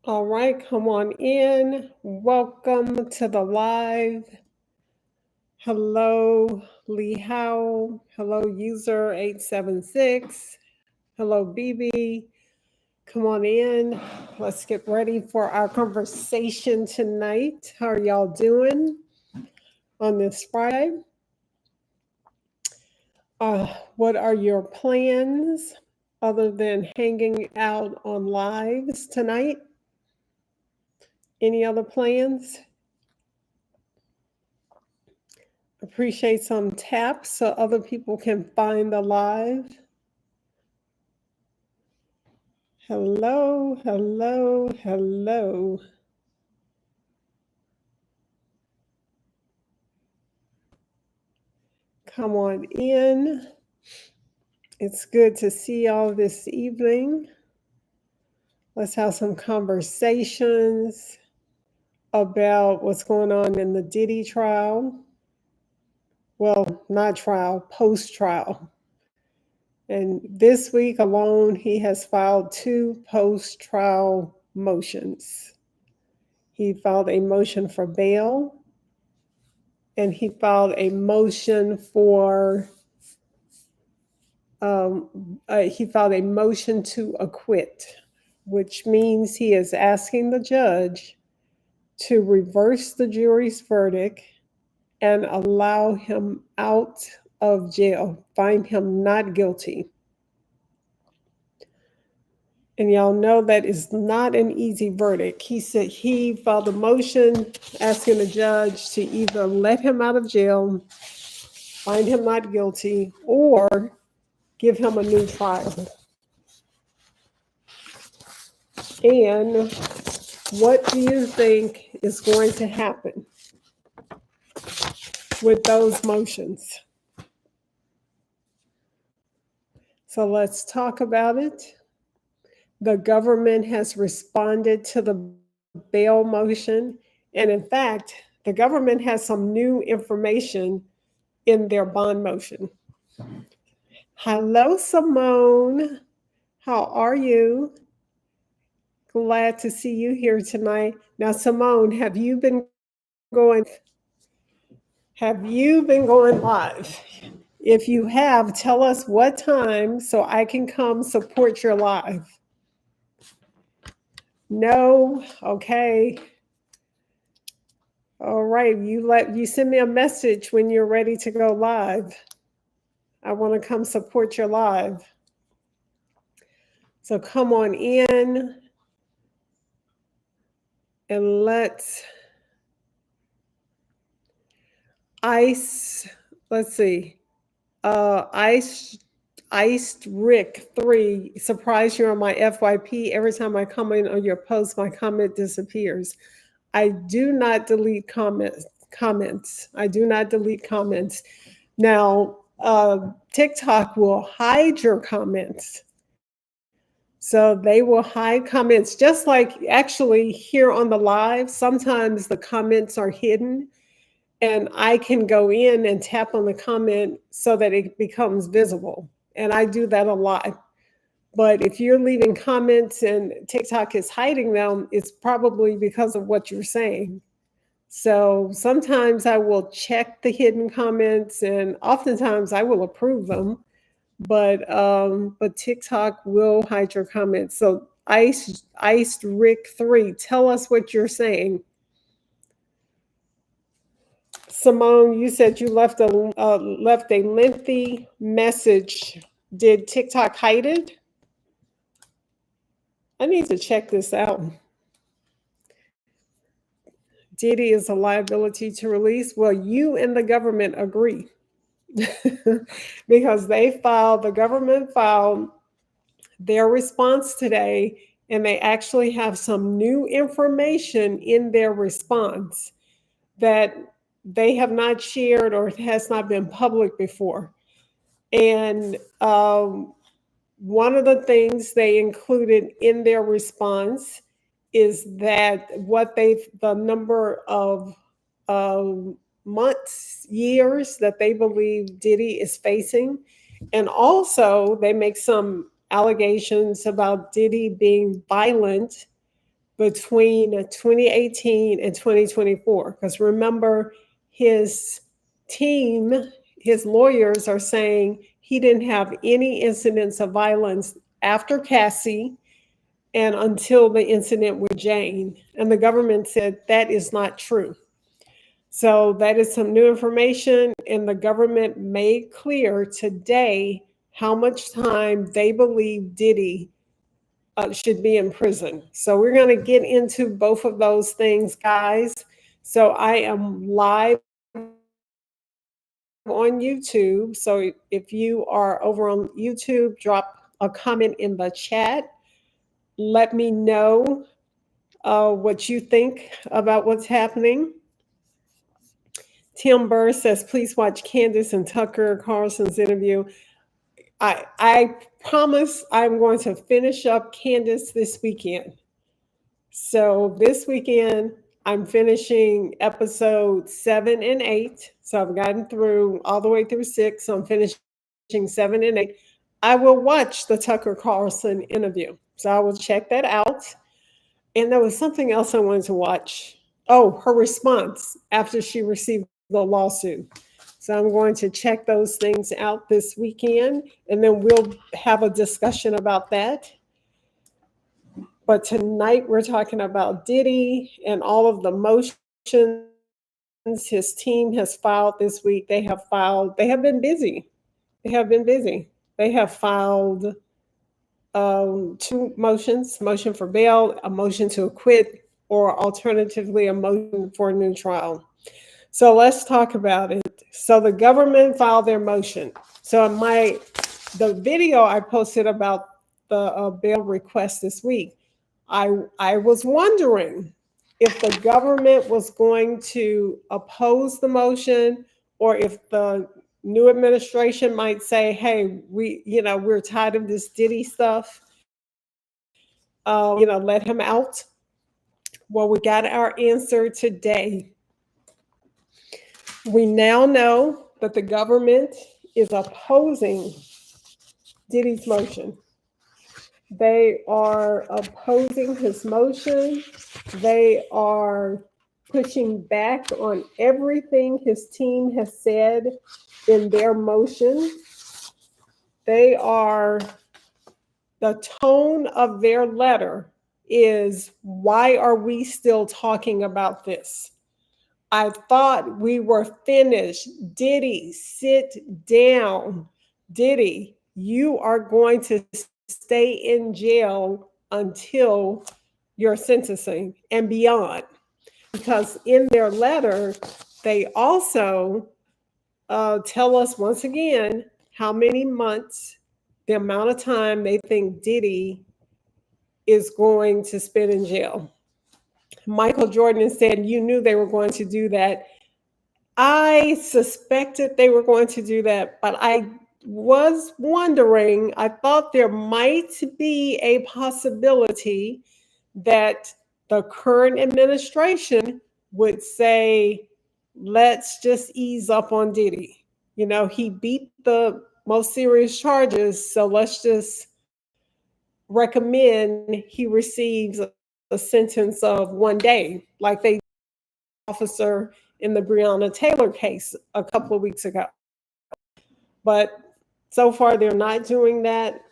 All right, come on in. Welcome to the live. Hello, Lee Howe. Hello, user 876. Hello, BB. Come on in. Let's get ready for our conversation tonight. How are y'all doing on this Friday? What are your plans other than hanging out on lives tonight? Any other plans? Appreciate some taps so other people can find the live. Hello, hello, hello. Come on in. It's good to see y'all this evening. Let's have some conversations about what's going on in the Diddy trial. Well, not trial, post-trial. And this week alone, he has filed 2 post-trial motions. He filed a motion for bail, and he filed a motion for to acquit, which means he is asking the judge to reverse the jury's verdict and allow him out of jail, find him not guilty. And y'all know that is not an easy verdict. He said he filed a motion asking the judge to either let him out of jail, find him not guilty, or give him a new trial. And what do you think is going to happen with those motions? So let's talk about it. The government has responded to the bail motion. And in fact, the government has some new information in their bond motion. Hello, Simone. How are you? Glad to see you here tonight. Now, Simone, have you been going live? If you have, tell us what time so I can come support your live. No? Okay. All right. You send me a message when you're ready to go live. I want to come support your live. So come on in and let's see. Iced Rick 3, surprise you're on my FYP. Every time I comment on your post, my comment disappears. I do not delete comments. I do not delete comments. Now, TikTok will hide your comments. So they will hide comments, just like actually here on the live, sometimes the comments are hidden. And I can go in and tap on the comment so that it becomes visible. And I do that a lot. But if you're leaving comments and TikTok is hiding them, it's probably because of what you're saying. So sometimes I will check the hidden comments, and oftentimes I will approve them. But TikTok will hide your comments. So Iced Rick 3, tell us what you're saying. Simone, you said you left a lengthy message. Did TikTok hide it? I need to check this out. Diddy is a liability to release. Well, you and the government agree because the government filed their response today, and they actually have some new information in their response that they have not shared or has not been public before. And one of the things they included in their response is that the number of months, years that they believe Diddy is facing. And also they make some allegations about Diddy being violent between 2018 and 2024. Because remember, his team, his lawyers are saying he didn't have any incidents of violence after Cassie and until the incident with Jane. And the government said that is not true. So that is some new information, and the government made clear today how much time they believe Diddy should be in prison. So we're going to get into both of those things, guys. So I am live on YouTube. So if you are over on YouTube, drop a comment in the chat. Let me know what you think about what's happening. Tim Burr says, please watch Candace and Tucker Carlson's interview. I promise I'm going to finish up Candace this weekend. So this weekend, I'm finishing episode 7 and 8. So I've gotten through all the way through 6. So I'm finishing 7 and 8. I will watch the Tucker Carlson interview. So I will check that out. And there was something else I wanted to watch. Oh, her response after she received the lawsuit. So I'm going to check those things out this weekend, and then we'll have a discussion about that. But tonight we're talking about Diddy and all of the motions his team has filed this week. They have been busy. They have filed 2 motions, motion for bail, a motion to acquit, or alternatively a motion for a new trial. So let's talk about it. So the government filed their motion. So the video I posted about the bail request this week, I was wondering if the government was going to oppose the motion, or if the new administration might say, hey, we're tired of this Diddy stuff. Let him out. Well, we got our answer today. We now know that the government is opposing Diddy's motion. They are opposing his motion. They are pushing back on everything his team has said in their motion. The tone of their letter is, why are we still talking about this? I thought we were finished. Diddy, sit down. Diddy, you are going to stay in jail until your sentencing and beyond. Because in their letter, they also tell us once again how many months, the amount of time they think Diddy is going to spend in jail. Michael Jordan said, you knew they were going to do that. I suspected they were going to do that, but I was wondering, I thought there might be a possibility that the current administration would say, let's just ease up on Diddy. He beat the most serious charges, so let's just recommend he receives a sentence of 1 day, like they did officer in the Breonna Taylor case a couple of weeks ago. But so far, they're not doing that.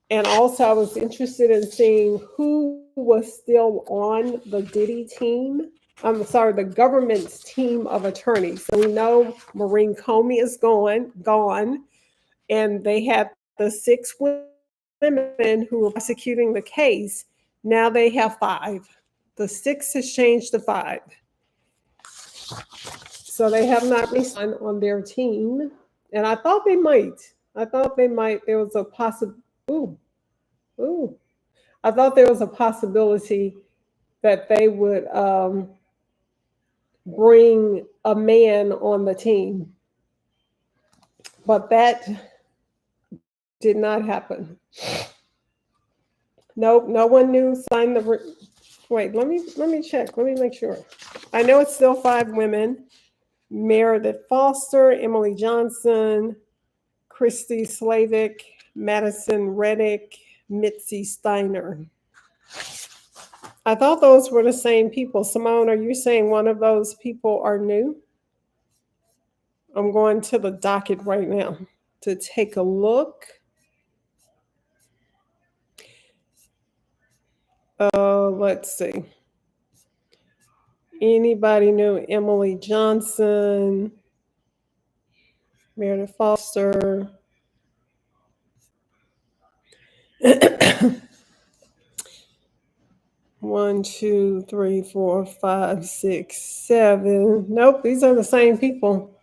And also, I was interested in seeing who was still on the Diddy team. The government's team of attorneys. So we know Maureen Comey is gone, and they had the 6 women who were prosecuting the case. Now they have 5. The 6 has changed to 5. So they have not resigned on their team. And I thought they might. There was a I thought there was a possibility that they would bring a man on the team. But that did not happen. Nope, no one new signed the. Wait, let me check. Let me make sure. I know it's still 5 women: Meredith Foster, Emily Johnson, Christy Slavic, Madison Reddick, Mitzi Steiner. I thought those were the same people. Simone, are you saying one of those people are new? I'm going to the docket right now to take a look. Let's see. Anybody new? Emily Johnson, Meredith Foster. One, two, three, four, five, six, seven. Nope, these are the same people.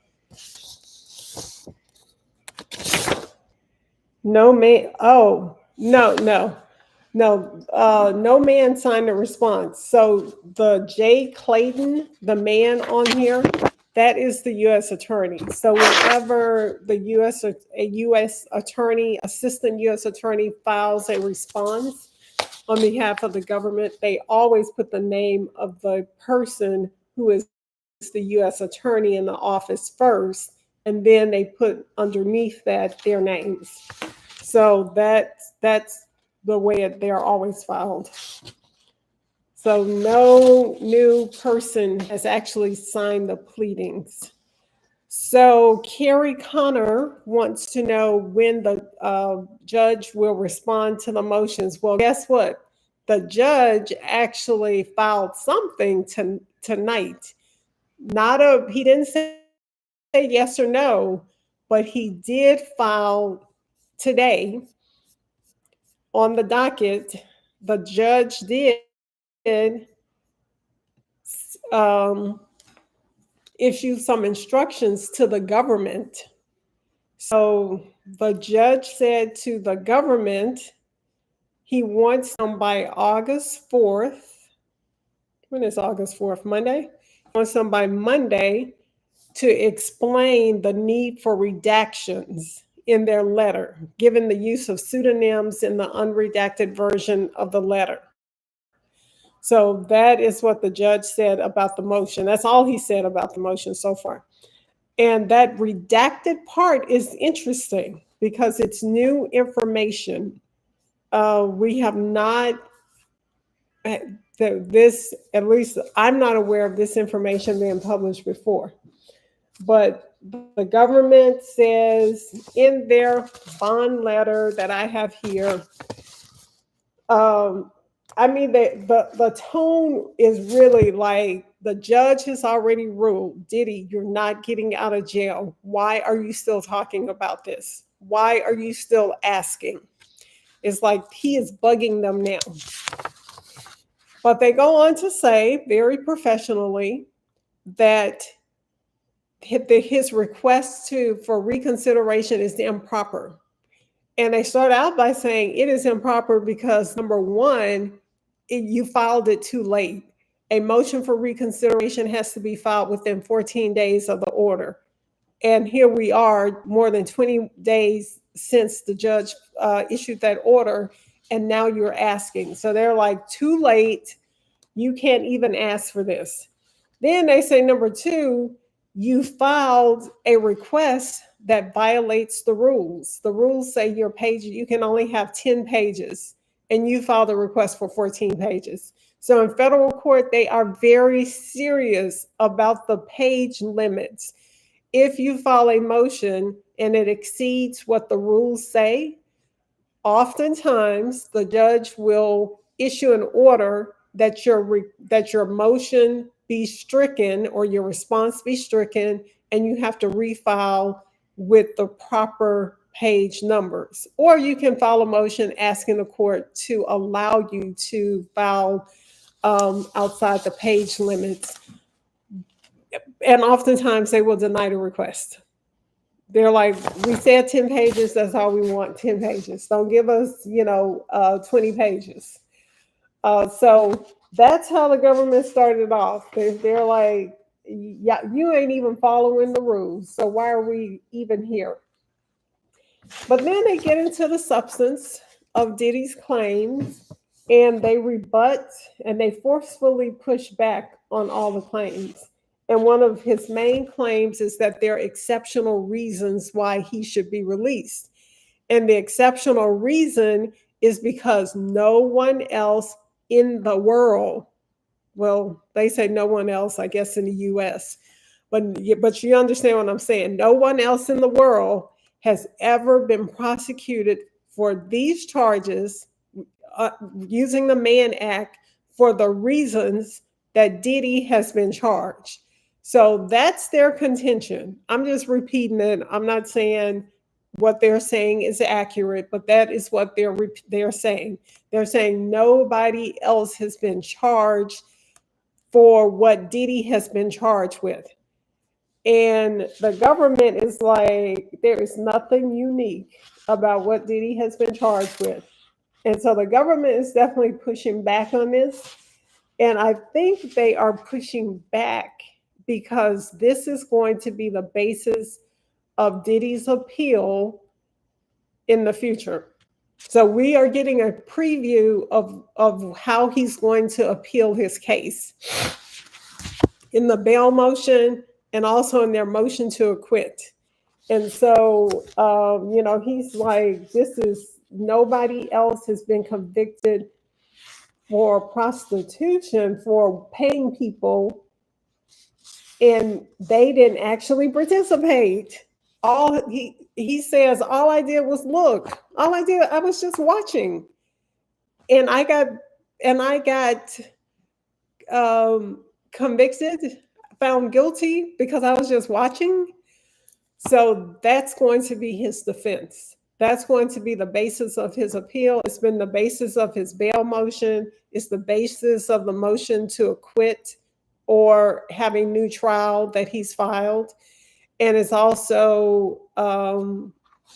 No man. Oh, no. No man signed a response. So the Jay Clayton, the man on here, that is the U.S. attorney. So whenever the U.S. attorney, assistant U.S. attorney files a response on behalf of the government, they always put the name of the person who is the U.S. attorney in the office first, and then they put underneath that their names. So that's the way they're always filed. So no new person has actually signed the pleadings. So Carrie Connor wants to know when the judge will respond to the motions. Well, guess what? The judge actually filed something tonight. He didn't say yes or no, but he did file today on the docket. The judge did issue some instructions to the government. So the judge said to the government, he wants them by August 4th. When is August 4th? Monday? He wants them by Monday to explain the need for redactions in their letter, given the use of pseudonyms in the unredacted version of the letter. So that is what the judge said about the motion. That's all he said about the motion so far. And that redacted part is interesting because it's new information. We have not, at least I'm not aware of this information being published before. But the government says in their bond letter that I have here, the tone is really like the judge has already ruled, Diddy, you're not getting out of jail. Why are you still talking about this? Why are you still asking? It's like he is bugging them now. But they go on to say very professionally that his request for reconsideration is improper. And they start out by saying it is improper because, number one, you filed it too late. A motion for reconsideration has to be filed within 14 days of the order. And here we are, more than 20 days since the judge issued that order, and now you're asking. So they're like, too late. You can't even ask for this. Then they say, number two, you filed a request that violates the rules. The rules say your page, you can only have 10 pages, and you filed a request for 14 pages. So in federal court, they are very serious about the page limits. If you file a motion and it exceeds what the rules say, oftentimes the judge will issue an order that your motion be stricken or your response be stricken, and you have to refile with the proper page numbers. Or you can file a motion asking the court to allow you to file outside the page limits. And oftentimes they will deny the request. They're like, we said 10 pages, that's all we want, 10 pages. Don't give us, 20 pages. So that's how the government started off. They're like, yeah, you ain't even following the rules, so why are we even here? But then they get into the substance of Diddy's claims, and they rebut and they forcefully push back on all the claims. And one of his main claims is that there are exceptional reasons why he should be released. And the exceptional reason is because no one else in the world, well, they say no one else, I guess, in the US, but you understand what I'm saying. No one else in the world has ever been prosecuted for these charges uh, using the Mann Act for the reasons that Diddy has been charged. So that's their contention. I'm just repeating it. I'm not saying what they're saying is accurate, but that is what they're saying. They're saying nobody else has been charged for what Diddy has been charged with. And the government is like, there is nothing unique about what Diddy has been charged with. And so the government is definitely pushing back on this. And I think they are pushing back because this is going to be the basis of Diddy's appeal in the future. So we are getting a preview of how he's going to appeal his case in the bail motion and also in their motion to acquit. And so, he's like, nobody else has been convicted for prostitution, for paying people, and they didn't actually participate. He says, all I did was look. I was just watching, and I got convicted, found guilty because I was just watching. So that's going to be his defense. That's going to be the basis of his appeal. It's been the basis of his bail motion. It's the basis of the motion to acquit or having new trial that he's filed. And it's also,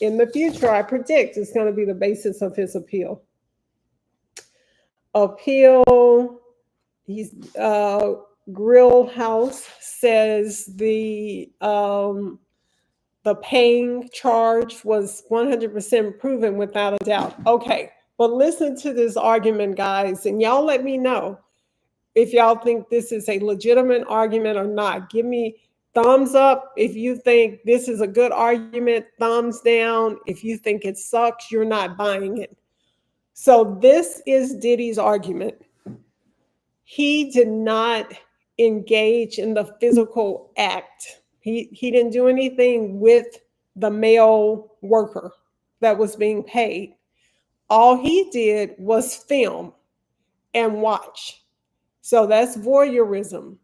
in the future, I predict it's going to be the basis of his appeal. He's Grill House says the paying charge was 100% proven without a doubt. Okay, but listen to this argument, guys, and y'all let me know if y'all think this is a legitimate argument or not. Give me thumbs up if you think this is a good argument, thumbs down if you think it sucks, you're not buying it. So this is Diddy's argument. He did not engage in the physical act. He didn't do anything with the male worker that was being paid. All he did was film and watch. So that's voyeurism.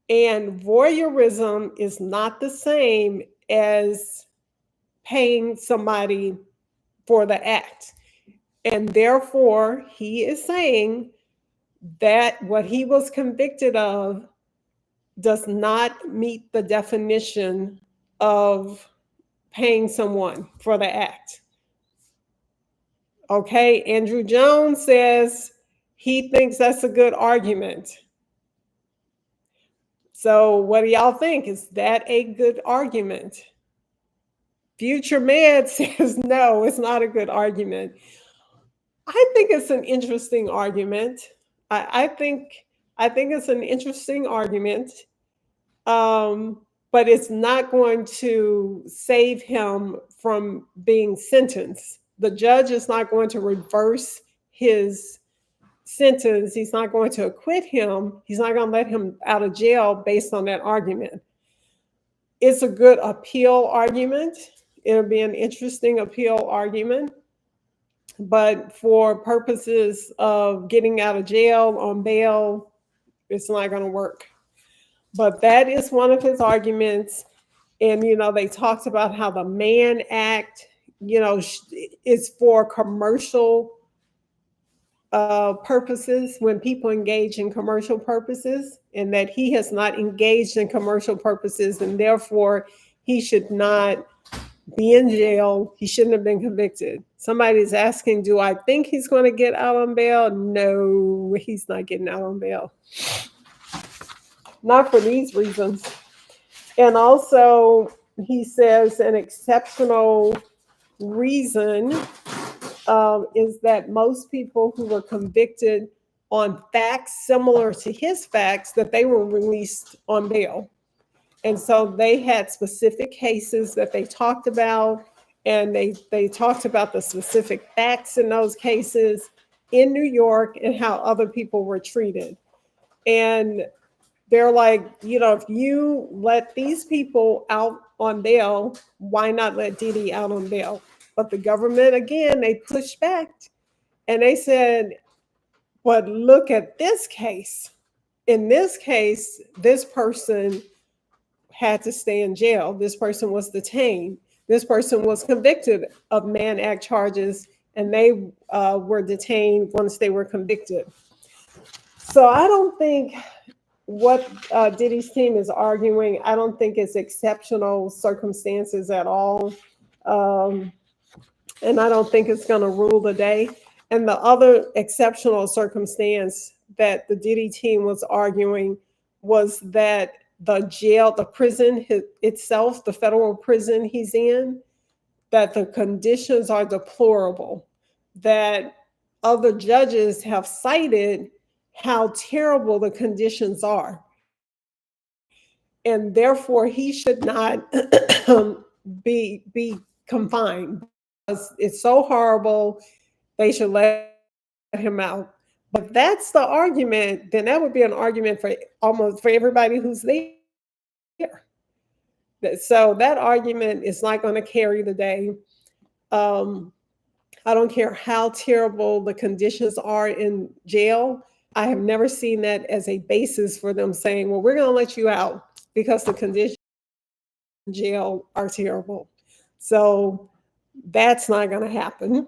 And voyeurism is not the same as paying somebody for the act. And therefore, he is saying that what he was convicted of does not meet the definition of paying someone for the act. Okay, Andrew Jones says he thinks that's a good argument. So what do y'all think? Is that a good argument? Future Med says no, it's not a good argument. I think it's an interesting argument. I think it's an interesting argument, but it's not going to save him from being sentenced. The judge is not going to reverse his sentence. He's not going to acquit him. He's not going to let him out of jail based on that argument. It's a good appeal argument. It'll be an interesting appeal argument. But for purposes of getting out of jail on bail, it's not going to work. But that is one of his arguments. And, they talked about how the Mann Act, is for commercial purposes, when people engage in commercial purposes, and that he has not engaged in commercial purposes, and therefore he should not be in jail. He shouldn't have been convicted. Somebody's asking, do I think he's going to get out on bail? No, he's not getting out on bail. Not for these reasons. And also, he says an exceptional reason is that most people who were convicted on facts similar to his facts, that they were released on bail. And so they had specific cases that they talked about, and they talked about the specific facts in those cases. in New York and how other people were treated. And they're like, if you let these people out on bail, why not let Diddy out on bail? But the government, again, they pushed back and they said, but look at this case. In this case, this person had to stay in jail. This person was detained. This person was convicted of Mann Act charges, and they were detained once they were convicted. So I don't think what Diddy's team is arguing, I don't think it's exceptional circumstances at all. And I don't think it's going to rule the day. And the other exceptional circumstance that the Diddy team was arguing was that the jail, the prison itself, the federal prison he's in, that the conditions are deplorable, that other judges have cited how terrible the conditions are. And therefore, he should not be confined. It's so horrible, they should let him out. But if that's the argument, then that would be an argument for almost for everybody who's there. So that argument is not going to carry the day. I don't care how terrible the conditions are in jail. I have never seen that as a basis for them saying, well, we're going to let you out because the conditions in jail are terrible. So that's not going to happen.